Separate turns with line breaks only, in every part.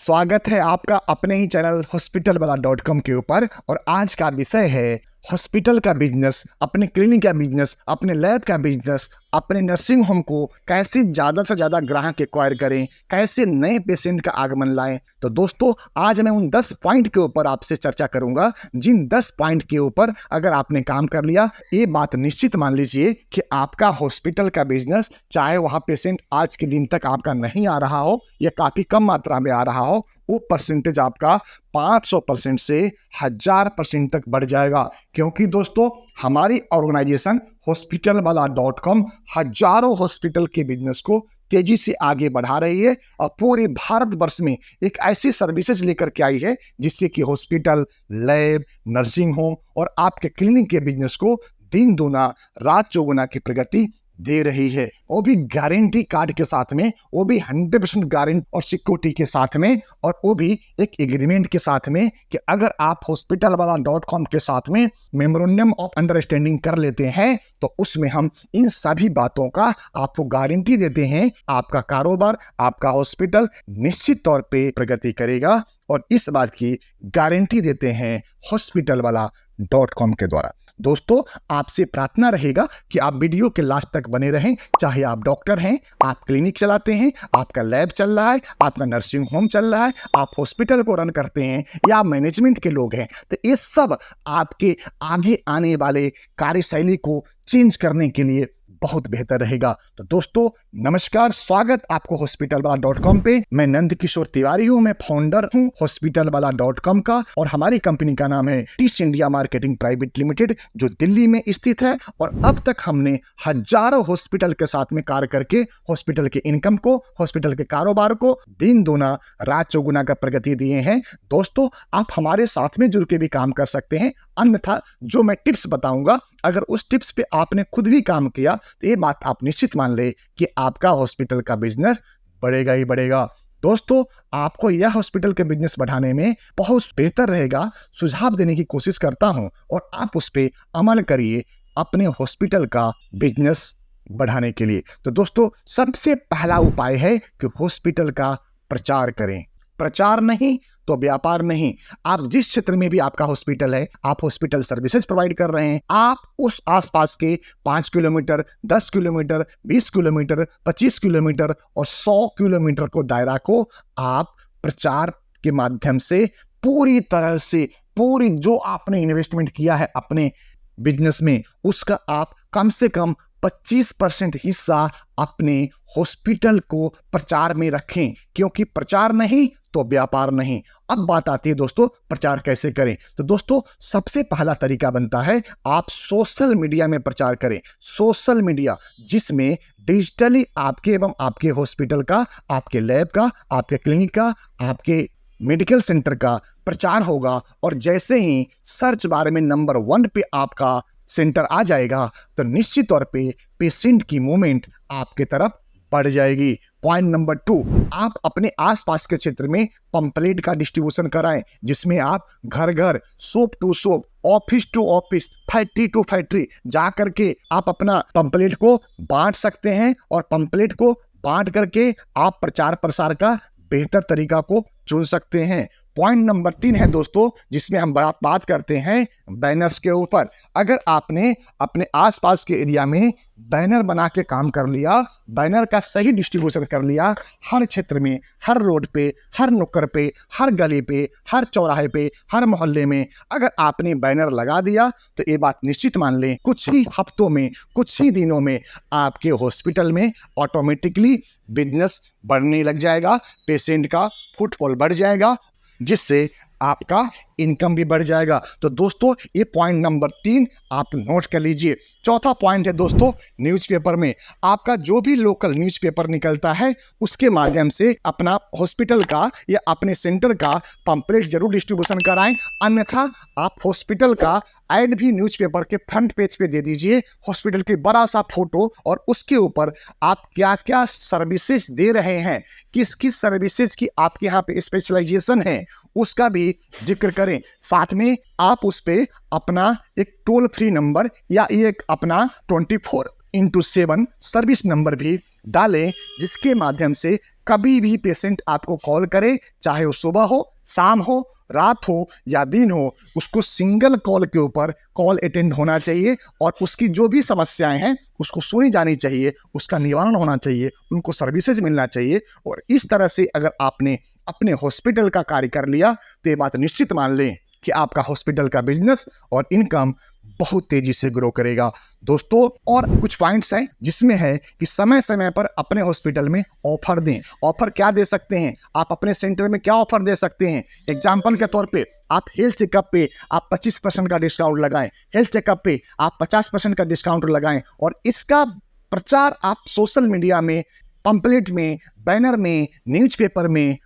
स्वागत है आपका अपने ही चैनल हॉस्पिटलवाला.com के ऊपर। और आज का विषय है हॉस्पिटल का बिजनेस, अपने क्लिनिक का बिजनेस, अपने लैब का बिजनेस, अपने नर्सिंग होम को कैसे ज़्यादा से ज़्यादा ग्राहक एक्वायर करें, कैसे नए पेशेंट का आगमन लाएं। तो दोस्तों, आज मैं उन 10 पॉइंट के ऊपर आपसे चर्चा करूंगा, जिन 10 पॉइंट के ऊपर अगर आपने काम कर लिया, ये बात निश्चित मान लीजिए कि आपका हॉस्पिटल का बिजनेस, चाहे वहाँ पेशेंट आज के दिन तक आपका नहीं आ रहा हो या काफ़ी कम मात्रा में आ रहा हो, वो परसेंटेज आपका 500% से 1000% तक बढ़ जाएगा। क्योंकि दोस्तों, हमारी ऑर्गेनाइजेशन हॉस्पिटलवाला.com हजारों हॉस्पिटल के बिजनेस को तेजी से आगे बढ़ा रही है और पूरे भारतवर्ष में एक ऐसी सर्विसेज लेकर के आई है जिससे कि हॉस्पिटल, लैब, नर्सिंग होम और आपके क्लिनिक के बिजनेस को दिन दूना रात चौगुना की प्रगति दे रही है। वो भी गारंटी कार्ड के साथ में, वो भी 100% गारंटी और सिक्योरिटी के साथ में, और वो भी एक एग्रीमेंट के साथ में कि अगर आप हॉस्पिटलवाला.com के साथ में मेमोरेंडम ऑफ अंडरस्टैंडिंग कर लेते हैं तो उसमें हम इन सभी बातों का आपको गारंटी देते हैं। आपका कारोबार, आपका हॉस्पिटल निश्चित तौर पे प्रगति करेगा और इस बात की गारंटी देते हैं हॉस्पिटलवाला.com के द्वारा। दोस्तों, आपसे प्रार्थना रहेगा कि आप वीडियो के लास्ट तक बने रहें। चाहे आप डॉक्टर हैं, आप क्लिनिक चलाते हैं, आपका लैब चल रहा है, आपका नर्सिंग होम चल रहा है, आप हॉस्पिटल को रन करते हैं या आप मैनेजमेंट के लोग हैं, तो ये सब आपके आगे आने वाले कार्यशैली को चेंज करने के लिए बहुत बेहतर रहेगा। तो दोस्तों, नमस्कार, स्वागत आपको हॉस्पिटलवाला.com पे। मैं नंद किशोर तिवारी हूँ, मैं फाउंडर हूँ हॉस्पिटलवाला.com का, और हमारी कंपनी का नाम है टिस इंडिया मार्केटिंग प्राइवेट लिमिटेड, जो दिल्ली में स्थित है। और अब तक हमने हजारों हॉस्पिटल के साथ में कार्य करके हॉस्पिटल के इनकम को, हॉस्पिटल के कारोबार को दिन दूना रात चौगुना का प्रगति दिए हैं। दोस्तों, आप हमारे साथ में जुड़ के भी काम कर सकते हैं। अन्यथा जो मैं टिप्स बताऊंगा, अगर उस टिप्स पे आपने खुद भी काम किया तो ये बात आप निश्चित मान ले कि आपका हॉस्पिटल का बिजनेस बढ़ेगा ही बढ़ेगा। दोस्तों, आपको यह हॉस्पिटल के बिजनेस बढ़ाने में बहुत बेहतर रहेगा, सुझाव देने की कोशिश करता हूं और आप उस पर अमल करिए अपने हॉस्पिटल का बिजनेस बढ़ाने के लिए। तो दोस्तों, सबसे पहला उपाय है कि हॉस्पिटल का प्रचार करें। प्रचार नहीं तो व्यापार नहीं। आप जिस क्षेत्र में भी आपका हॉस्पिटल है, आप हॉस्पिटल सर्विसेज प्रोवाइड कर रहे हैं, आप उस आसपास के 5 किलोमीटर, 10 किलोमीटर, 20 किलोमीटर, 25 किलोमीटर और 100 किलोमीटर को दायरा को आप प्रचार के माध्यम से पूरी तरह से, पूरी जो आपने इन्वेस्टमेंट किया है अपने बिजनेस में, उसका आप कम से कम 25% हिस्सा अपने हॉस्पिटल को प्रचार में रखें। क्योंकि प्रचार नहीं तो व्यापार नहीं। अब बात आती है दोस्तों, प्रचार कैसे करें। तो दोस्तों, सबसे पहला तरीका बनता है आप सोशल मीडिया में प्रचार करें। सोशल मीडिया जिसमें डिजिटली आपके एवं आपके हॉस्पिटल का, आपके लैब का, आपके क्लिनिक का, आपके मेडिकल सेंटर का प्रचार होगा, और जैसे ही सर्च बार में नंबर 1 पे आपका सेंटर आ जाएगा तो निश्चित तौर पे पेशेंट की मूवमेंट आपके तरफ बढ़ जाएगी। पॉइंट नंबर 2, आप अपने आसपास के क्षेत्र में पंपलेट का डिस्ट्रीब्यूशन कराएं, जिसमें आप घर घर, shop to shop, office to office, factory to factory जा करके आप अपना पंपलेट को बांट सकते हैं, और पंपलेट को बांट करके आप प्रचार प्रसार का बेहतर तरीका को चुन सकते हैं। पॉइंट नंबर 3 है दोस्तों, जिसमें हम बात करते हैं बैनर्स के ऊपर। अगर आपने अपने आसपास के एरिया में बैनर बना के काम कर लिया, बैनर का सही डिस्ट्रीब्यूशन कर लिया, हर क्षेत्र में, हर रोड पे, हर नुक्कड़ पे, हर गली पे, हर चौराहे पे, हर मोहल्ले में अगर आपने बैनर लगा दिया तो ये बात निश्चित मान लें, कुछ ही हफ्तों में, कुछ ही दिनों में आपके हॉस्पिटल में ऑटोमेटिकली बिजनेस बढ़ने लग जाएगा, पेशेंट का फुटफॉल बढ़ जाएगा, जिससे आपका इनकम भी बढ़ जाएगा। तो दोस्तों, ये पॉइंट नंबर 3 आप नोट कर लीजिए। चौथा पॉइंट है दोस्तों, न्यूज़पेपर में आपका जो भी लोकल न्यूज़पेपर निकलता है उसके माध्यम से अपना हॉस्पिटल का या अपने सेंटर का पंपलेट जरूर डिस्ट्रीब्यूशन कराएं। अन्यथा आप हॉस्पिटल का ऐड भी न्यूज़पेपर के फ्रंट पेज पे दे दीजिए, हॉस्पिटल की बड़ा सा फोटो, और उसके ऊपर आप क्या क्या सर्विसेज दे रहे हैं, किस किस सर्विसेज की आपके यहाँ पे स्पेशलाइजेशन है, उसका भी जिक्र करें। साथ में आप उस पे अपना एक टोल फ्री नंबर या एक अपना 24/7 सर्विस नंबर भी डालें, जिसके माध्यम से कभी भी पेशेंट आपको कॉल करे, चाहे वो सुबह हो, शाम हो, रात हो या दिन हो, उसको सिंगल कॉल के ऊपर कॉल अटेंड होना चाहिए और उसकी जो भी समस्याएं हैं उसको सुनी जानी चाहिए, उसका निवारण होना चाहिए, उनको सर्विसेज मिलना चाहिए। और इस तरह से अगर आपने अपने हॉस्पिटल का कार्य कर लिया तो ये बात निश्चित मान लें कि आपका हॉस्पिटल का बिजनेस और इनकम बहुत तेजी से ग्रो करेगा। दोस्तों, और कुछ पॉइंट्स हैं जिसमें है कि समय समय पर अपने हॉस्पिटल में ऑफर दें। ऑफर क्या दे सकते हैं, आप अपने सेंटर में क्या ऑफर दे सकते हैं? एग्जाम्पल के तौर पे आप हेल्थ चेकअप पे आप 25% का डिस्काउंट लगाएं, हेल्थ चेकअप पे आप 50% का डिस्काउंट लगाएं और इसका प्रचार आप सोशल मीडिया में, पंपलेट में, बैनर में, न्यूज़पेपर में,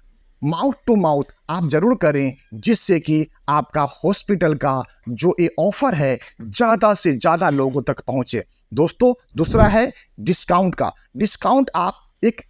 माउथ टू माउथ आप जरूर करें, जिससे कि आपका हॉस्पिटल का जो ये ऑफर है ज़्यादा से ज़्यादा लोगों तक पहुंचे। दोस्तों, दूसरा है डिस्काउंट का। डिस्काउंट आप एक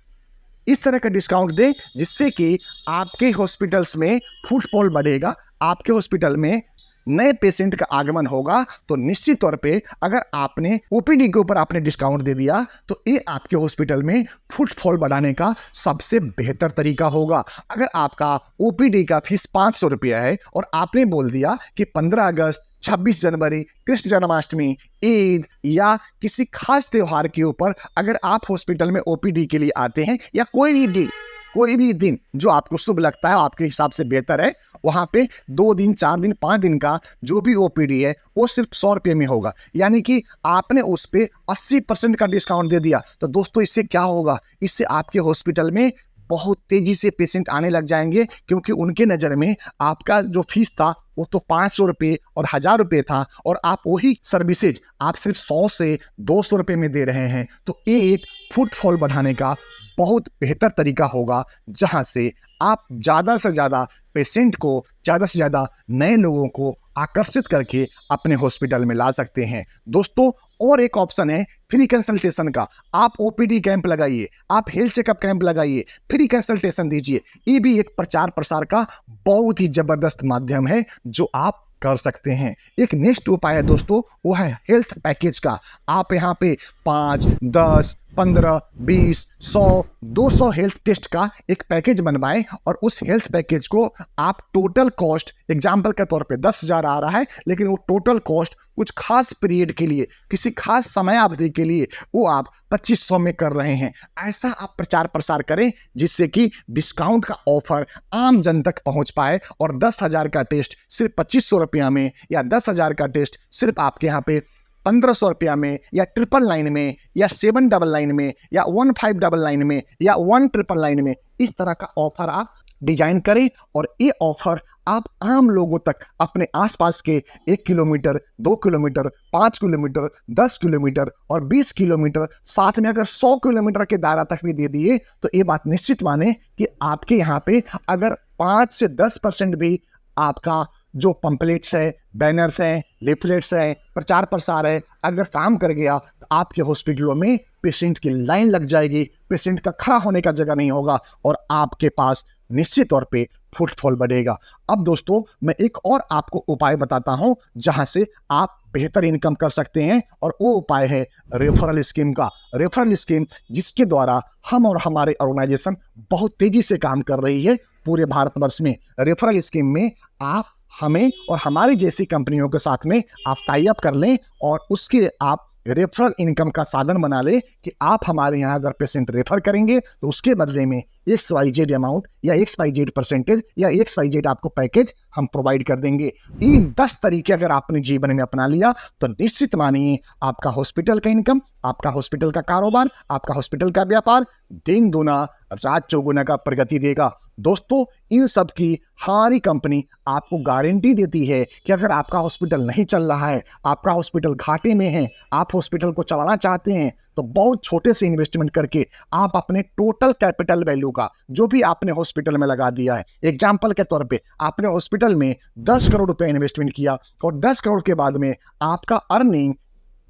इस तरह का डिस्काउंट दें जिससे कि आपके हॉस्पिटल्स में फुटफॉल बढ़ेगा, आपके हॉस्पिटल में नए पेशेंट का आगमन होगा। तो निश्चित तौर पे अगर आपने ओपीडी के ऊपर आपने डिस्काउंट दे दिया तो ये आपके हॉस्पिटल में फुटफॉल बढ़ाने का सबसे बेहतर तरीका होगा। अगर आपका ओपीडी का फीस 500 रुपया है और आपने बोल दिया कि 15 अगस्त, 26 जनवरी, कृष्ण जन्माष्टमी, ईद या किसी खास त्योहार के ऊपर अगर आप हॉस्पिटल में ओपीडी के लिए आते हैं या कोई भी दिन जो आपको शुभ लगता है, आपके हिसाब से बेहतर है, वहाँ पे 2 दिन, 4 दिन, 5 दिन का जो भी ओपीडी है वो सिर्फ 100 रुपये में होगा, यानी कि आपने उस पर 80% का डिस्काउंट दे दिया। तो दोस्तों, इससे क्या होगा? इससे आपके हॉस्पिटल में बहुत तेजी से पेशेंट आने लग जाएंगे, क्योंकि उनके नज़र में आपका जो फीस था वो तो 500 रुपये और 1000 रुपये था और आप वही सर्विसेज आप सिर्फ 100 से 200 रुपये में दे रहे हैं। तो ये एक फुटफॉल बढ़ाने का बहुत बेहतर तरीका होगा, जहां से आप ज़्यादा से ज़्यादा पेशेंट को, ज़्यादा से ज़्यादा नए लोगों को आकर्षित करके अपने हॉस्पिटल में ला सकते हैं। दोस्तों, और एक ऑप्शन है फ्री कंसल्टेशन का। आप ओपीडी कैंप लगाइए, आप हेल्थ चेकअप कैंप लगाइए, फ्री कंसल्टेशन दीजिए। ये भी एक प्रचार प्रसार का बहुत ही ज़बरदस्त माध्यम है जो आप कर सकते हैं। एक नेक्स्ट उपाय है दोस्तों, वो है हेल्थ पैकेज का। आप यहाँ पे 5, 10, 15, 20, 100, 200 हेल्थ टेस्ट का एक पैकेज बनवाएं और उस हेल्थ पैकेज को आप टोटल कॉस्ट, एग्जाम्पल के तौर पे 10,000 आ रहा है, लेकिन वो टोटल कॉस्ट कुछ खास पीरियड के लिए, किसी खास समय अवधि के लिए वो आप 2500 में कर रहे हैं। ऐसा आप प्रचार प्रसार करें जिससे कि डिस्काउंट का ऑफर आम जन तक पहुंच पाए और 10,000 का टेस्ट सिर्फ 2500 रुपया में, या 10,000 का टेस्ट सिर्फ आपके यहाँ पे 1500 रुपया में, या 999 में, या 799 में, या 1599 में, या 1999 में, इस तरह का ऑफर आप डिजाइन करें और ये ऑफर आप आम लोगों तक, अपने आसपास के 1 किलोमीटर, 2 किलोमीटर, 5 किलोमीटर, 10 किलोमीटर और 20 किलोमीटर, साथ में अगर 100 किलोमीटर के दायरा तक भी दे दिए तो ये बात निश्चित माने कि आपके यहाँ पे अगर 5 से 10% भी आपका जो पंपलेट्स है, बैनर्स हैं, लिफलेट्स हैं, प्रचार प्रसार है, अगर काम कर गया तो आपके हॉस्पिटलों में पेशेंट की लाइन लग जाएगी, पेशेंट का खड़ा होने का जगह नहीं होगा और आपके पास निश्चित तौर पे फुटफॉल बढ़ेगा। अब दोस्तों, मैं एक और आपको उपाय बताता हूं जहां से आप बेहतर इनकम कर सकते हैं, और वो उपाय है रेफरल स्कीम का। रेफरल स्कीम जिसके द्वारा हम और हमारे ऑर्गेनाइजेशन बहुत तेजी से काम कर रही है पूरे भारतवर्ष में। रेफरल स्कीम में आप हमें और हमारी जैसी कंपनियों के साथ में आप टाई अप कर लें और उसके आप रेफरल इनकम का साधन बना ले कि आप हमारे यहाँ अगर पेशेंट रेफर करेंगे तो उसके बदले में XYZ अमाउंट या XYZ परसेंटेज या XYZ आपको पैकेज हम प्रोवाइड कर देंगे। इन 10 तरीके अगर आपने जीवन में अपना लिया तो निश्चित मानिए आपका हॉस्पिटल का इनकम, आपका हॉस्पिटल का कारोबार, आपका हॉस्पिटल का व्यापार दिन दूना रात चौगुना का प्रगति देगा। दोस्तों, इन सब की हमारी कंपनी आपको गारंटी देती है कि अगर आपका हॉस्पिटल नहीं चल रहा है, आपका हॉस्पिटल घाटे में है, आप हॉस्पिटल को चलाना चाहते हैं, तो बहुत छोटे से इन्वेस्टमेंट करके आप अपने टोटल कैपिटल वैल्यू का जो भी आपने हॉस्पिटल में लगा दिया है, एग्जाम्पल के तौर पे आपने हॉस्पिटल में 10 करोड़ रुपए इन्वेस्टमेंट किया और 10 करोड़ के बाद में आपका अर्निंग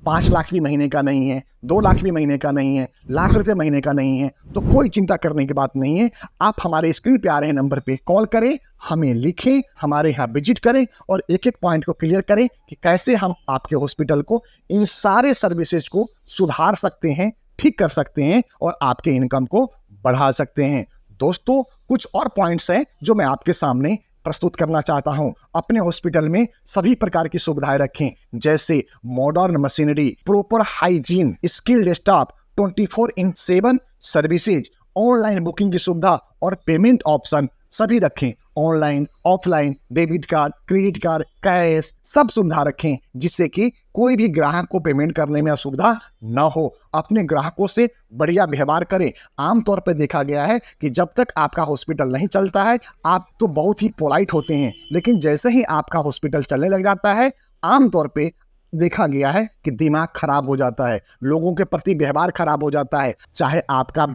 5 लाख भी महीने का नहीं है, 2 लाख भी महीने का नहीं है, लाख रुपए महीने का नहीं है, तो कोई चिंता करने की बात नहीं है। आप हमारे स्क्रीन पे आ रहे नंबर पे कॉल करें, हमें लिखें, हमारे यहाँ विजिट करें और एक एक पॉइंट को क्लियर करें कि कैसे हम आपके हॉस्पिटल को इन सारे सर्विसेज को सुधार सकते हैं, ठीक कर सकते हैं और आपके इनकम को बढ़ा सकते हैं। दोस्तों, कुछ और पॉइंट्स हैं जो मैं आपके सामने प्रस्तुत करना चाहता हूं। अपने हॉस्पिटल में सभी प्रकार की सुविधाएं रखें, जैसे modern machinery, proper hygiene, skilled staff, 24/7 services, online booking की सुविधा और पेमेंट ऑप्शन सभी रखें। Online, offline, debit card, credit card, cash, सब सुविधा रखें, जिससे कि कोई भी ग्राहक को पेमेंट करने में असुविधा न हो। अपने ग्राहकों से बढ़िया व्यवहार करें। आमतौर पर देखा गया है कि जब तक आपका हॉस्पिटल नहीं चलता है, आप तो बहुत ही पोलाइट होते हैं, लेकिन जैसे ही आपका हॉस्पिटल चलने लग जाता है, आमतौर पे देखा गया है कि दिमाग खराब हो जाता है, लोगों के प्रति व्यवहार खराब हो जाता है। चाहे आपका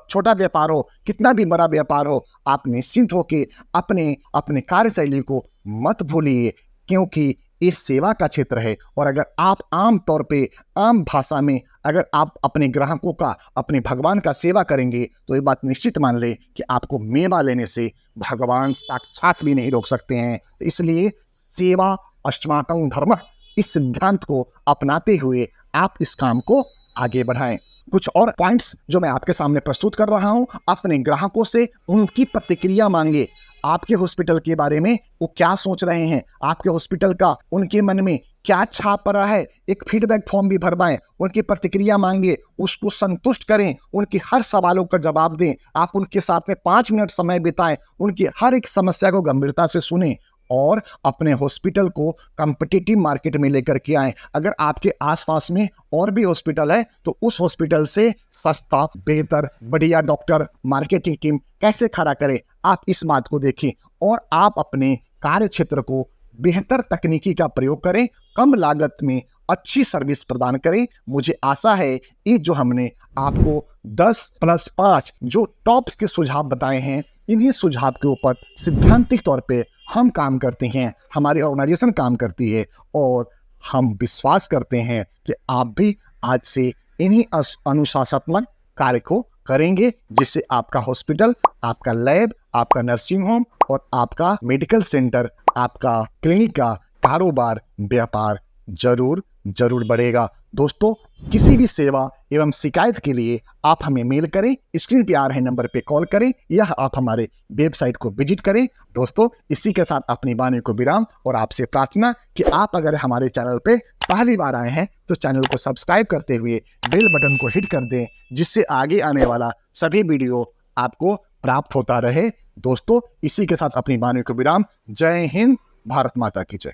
छोटा व्यापार हो, कितना भी बड़ा व्यापार हो, आप निश्चिंत होकर अपने अपने कार्यशैली को मत भूलिए, क्योंकि ये सेवा का क्षेत्र है। और अगर आप आम तौर पे, आम भाषा में अगर आप अपने ग्राहकों का, अपने भगवान का सेवा करेंगे, तो ये बात निश्चित मान ले कि आपको मेवा लेने से भगवान साक्षात भी नहीं रोक सकते हैं। इसलिए सेवा अस्माकं धर्मः, इस सिद्धांत को अपनाते हुए आप इस काम को आगे बढ़ाएं। कुछ और पॉइंट्स जो मैं आपके सामने प्रस्तुत कर रहा हूं, अपने ग्राहकों से उनकी प्रतिक्रिया मांगे। आपके हॉस्पिटल के बारे में वो क्या सोच रहे हैं, आपके हॉस्पिटल का उनके मन में क्या छाप पड़ा है, एक फीडबैक फॉर्म भी भरवाएं, उनकी प्रतिक्रिया मांगिए, उसको संतुष्ट करें, उनके हर सवालों का जवाब दें। आप उनके साथ में 5 मिनट समय बिताएं, उनकी हर एक समस्या को गंभीरता से सुनें और अपने हॉस्पिटल को कॉम्पिटिटिव मार्केट में लेकर के आएं। अगर आपके आसपास में और भी हॉस्पिटल है, तो उस हॉस्पिटल से सस्ता, बेहतर, बढ़िया डॉक्टर, मार्केटिंग टीम कैसे खड़ा करें, आप इस बात को देखें और आप अपने कार्य क्षेत्र को बेहतर तकनीकी का प्रयोग करें, कम लागत में अच्छी सर्विस प्रदान करें। मुझे आशा है ये जो हमने आपको 10+5 जो टॉप के सुझाव बताए हैं, इन्हीं सुझाव के ऊपर सिद्धांतिक तौर पे हम काम करते हैं, हमारी ऑर्गेनाइजेशन काम करती है और हम विश्वास करते हैं कि आप भी आज से इन्हीं अनुशासनात्मक कार्य को करेंगे, जिससे आपका हॉस्पिटल, आपका लैब, आपका नर्सिंग होम और आपका मेडिकल सेंटर, आपका क्लिनिक का कारोबार, व्यापार जरूर बढ़ेगा। दोस्तों, किसी भी सेवा एवं शिकायत के लिए आप हमें मेल करें, स्क्रीन पे आ रहे नंबर पे कॉल करें या आप हमारे वेबसाइट को विजिट करें। दोस्तों, इसी के साथ अपनी वाणी को विराम और आपसे प्रार्थना कि आप अगर हमारे चैनल पे पहली बार आए हैं तो चैनल को सब्सक्राइब करते हुए बेल बटन को हिट कर दें, जिससे आगे आने वाला सभी वीडियो आपको प्राप्त होता रहे। दोस्तों, इसी के साथ अपनी वाणी को विराम। जय हिंद, भारत माता की जय।